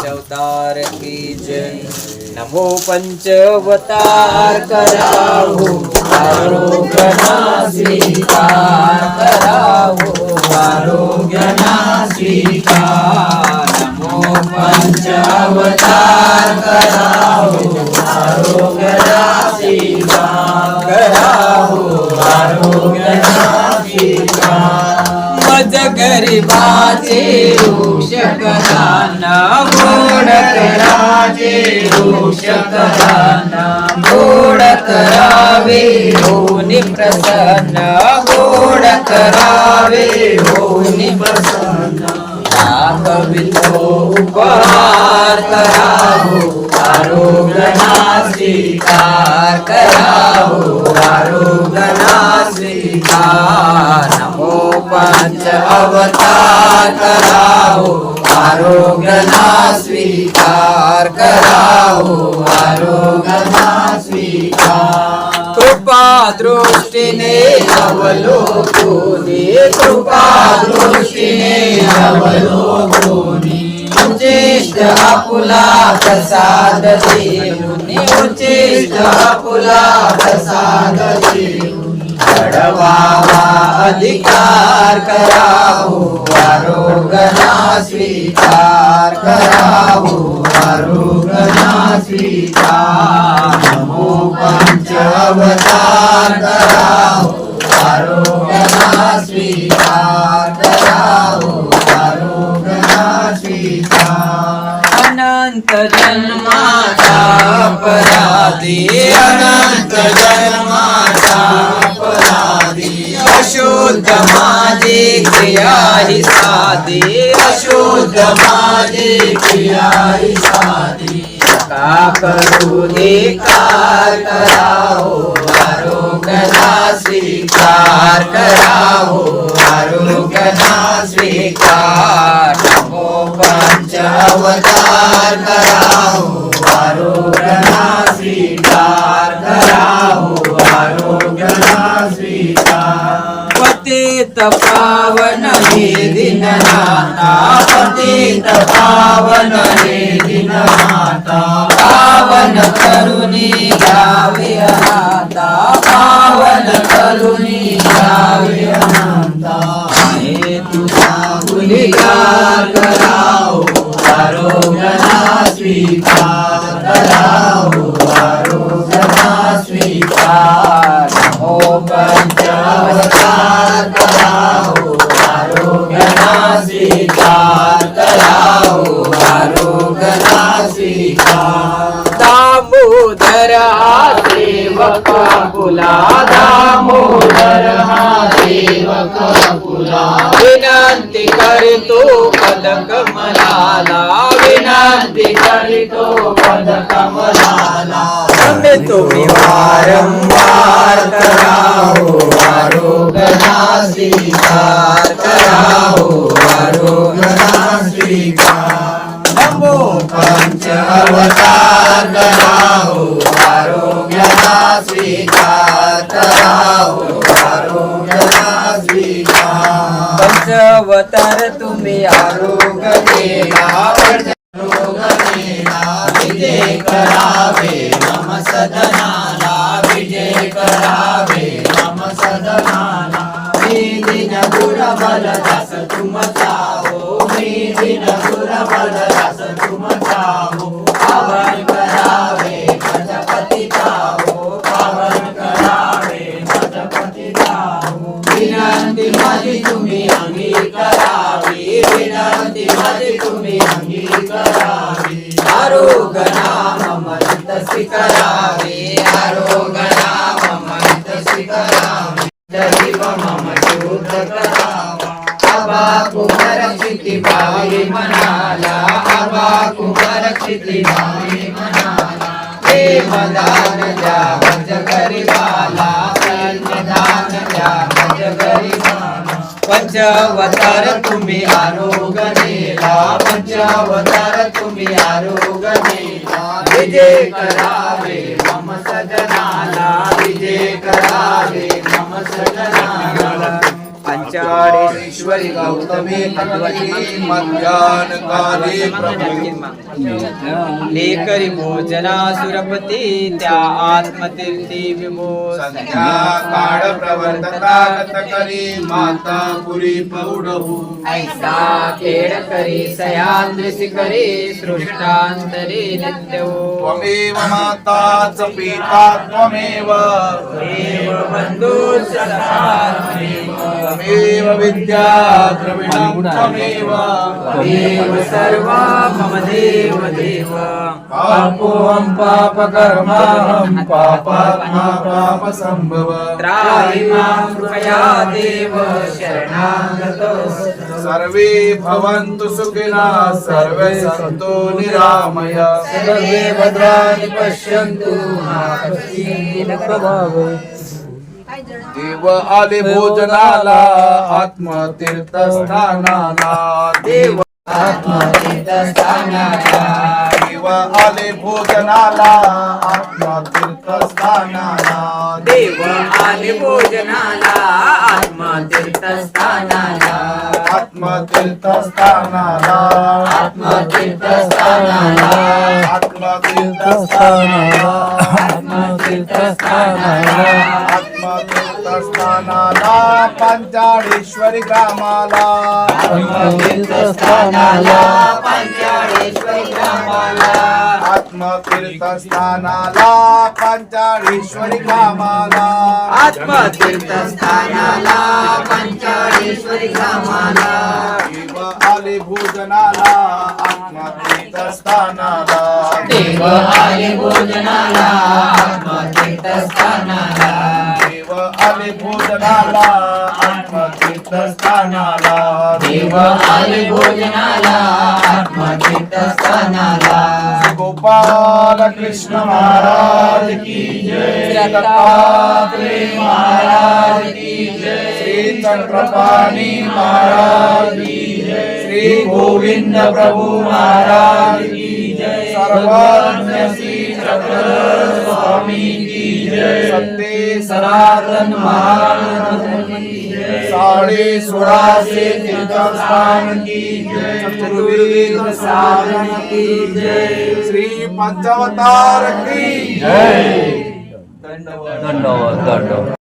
अवतार की जय। नमो पंचवतार करावो आरोग्यना स्वीकार करावो आरोग्यना स्वीकार। नमो पंचवतार करावो आरोग्यना स्वीकार करावो आरोग्यना स्वीकार। मज गरिबाचे उषकराना गोड कराचे उषकराना गोड करावे होनी प्रसन्न गोड करावे होनी प्रसन्न। दाखवितो उपहार करावो आरोग्यना स्वीकार करावो आरोग्यना स्वीकार। नमो पंच अवतार करावो आरोग्यना स्वीकार करावो आरोग्यना स्वीकार। कृपा दृष्टीने अवलोकूनी कृपा दृष्टीने अवलोकूनी उच्चिष्ट आपुला प्रसाद देऊनी उच्चिष्ट आपुला प्रसाद देऊनी घडवावा अधिकार करावो आरोग्यना स्वीकार करावो आरोग्यना स्वीकार। नमो पंच अवतार करावो आरोग्यना स्वीकार करावो आरोग्यना स्वीकार। अनंत जन्माचा अपराधी अनंत जन्माचा अपराधी अशुद्ध माझी क्रिया ही साधी अशुद्ध माझी क्रिया ही साधी। का करू धिक्कार करावो आरोग्यना स्वीकार करावो आरोग्यना स्वीकार। नमो पंच अवतार करावो आरोग्यना स्वीकार करावो आरोग्यना स्वीकार। पतित पावन हे दीननाथा पतित पावन हे दीननाथा पावन करुणी घ्यावे अनाथा पावन करुणी घ्यावे अनाथा। हे तुझा गुणगान करावो आरोग्यना स्वीकार करावो आरोग्यना स्वीकार। नमो पंच अवतार करावो आरोग्यना स्वीकार करावो आरोग्यना स्वीकार। दामोदर हा सेवक फुला दामोदर हा सेवक फुला विनंती करतो पद कमलाला विनंती करतो पद कमलाला। तुम्ही वारंवार करावो आरोग्यना स्वीकार करावो आरोग्यना स्वीकार। नमो पंच अवतार करावो आरोग्यना स्वीकार करावो आरोग्यना स्वीकार। पंचअवतार तुम्ही आरोग्य देना विजय करावे नम सदनाला विजय करावे नम सदनाला। मी दिन गुरबल दास तुमचा हो मी दिन गुरबल दास तुमचा हो। पावन करावे गणपतीचा हो पावन करावे गणपतीचा हो। विनंती माझी तुम्ही अंगी करावी विनंती माझी तुम्ही अंगी करावी। आरोग्य नाम ममत स्वीकारावे आरोग्य नाम ममत स्वीकारावे। दैव मम शुद्ध करावा आबा कुमारक्षिती भावी मनाला आबा कुमारक्षिती भावी मनाला। प्रेमदान द्या भज गरिबाला प्रेमदान द्या भज गरिबाला। पंचअवतार तुम्ही आरोग्य देला पंचअवतार तुम्ही आरोग्य देला। विजय करावे मम सजनाला विजय करावे मम सजनाला। पंचाळेश्वरी गौतमी भगवती मध्यान काले प्रभू लेकरी भोजना सुरपती त्या आत्मतीर्थी विभो संध्या काळ प्रवर्तता गत करी माता पुरी पौडहू ऐसा खेळ करी सयादृशी करी सृष्टांतरी नित्यो त्वमेव माताच पिता त्वमेव देव बंधू त्वमेव विद्या द्रविणं त्वमेव देव सर्वा मम देव देव पापोऽहं पापकर्माहं पापात्मा पापसम्भव त्राहि मां कृपया देव शरणागतोऽस्मि सर्वे भवन्तु सुखिनः सर्वे सन्तु निरामयाः सर्वे भद्राणि पश्यन्तु मा कश्चित् देव आले भोजनाला आत्मतीर्थस्थानाला देव आत्मतीर्थस्थानाला देव आले भोजनाला आत्मतीर्थस्थानाला देव आले भोजनाला आत्मतीर्थस्थानाला आत्मतीर्थस्थानाला आत्मतीर्थस्थानाला आत्मतीर्थस्थानाला आत्मतीर्थस्थानाला आत्मतीर्थस्थानाला पंचाळेश्वरी ग्रामाला आत्मतीर्थस्थानाला पंचाळेश्वरी ग्रामाला आत्मतीर्थस्थानाला पंचाळेश्वरी ग्रामाला आत्मतीर्थस्थानाला पंचाळेश्वरी ग्रामाला देव आले भोजनाला आत्मतीर्थस्थानाला देव आले भोजनाला आत्मतीर्थस्थानाला देव आले भोजनाला आत्मतीर्थस्थानाला देव आले भोजनाला आत्मतीर्थस्थानाला गोपाल कृष्ण महाराज की जय दत्तात्रेय महाराज की जय श्री चक्रपाणी महाराज की जय श्री गोविंद प्रभु महाराज की जय सर्वज्ञ श्री चक्र स्वामी की जय सत्य सनातन महाराज की जय 16.5 तीर्थस्थान की जय चतुर्वेद साधन की जय श्री पंचावतार की जय दंडवत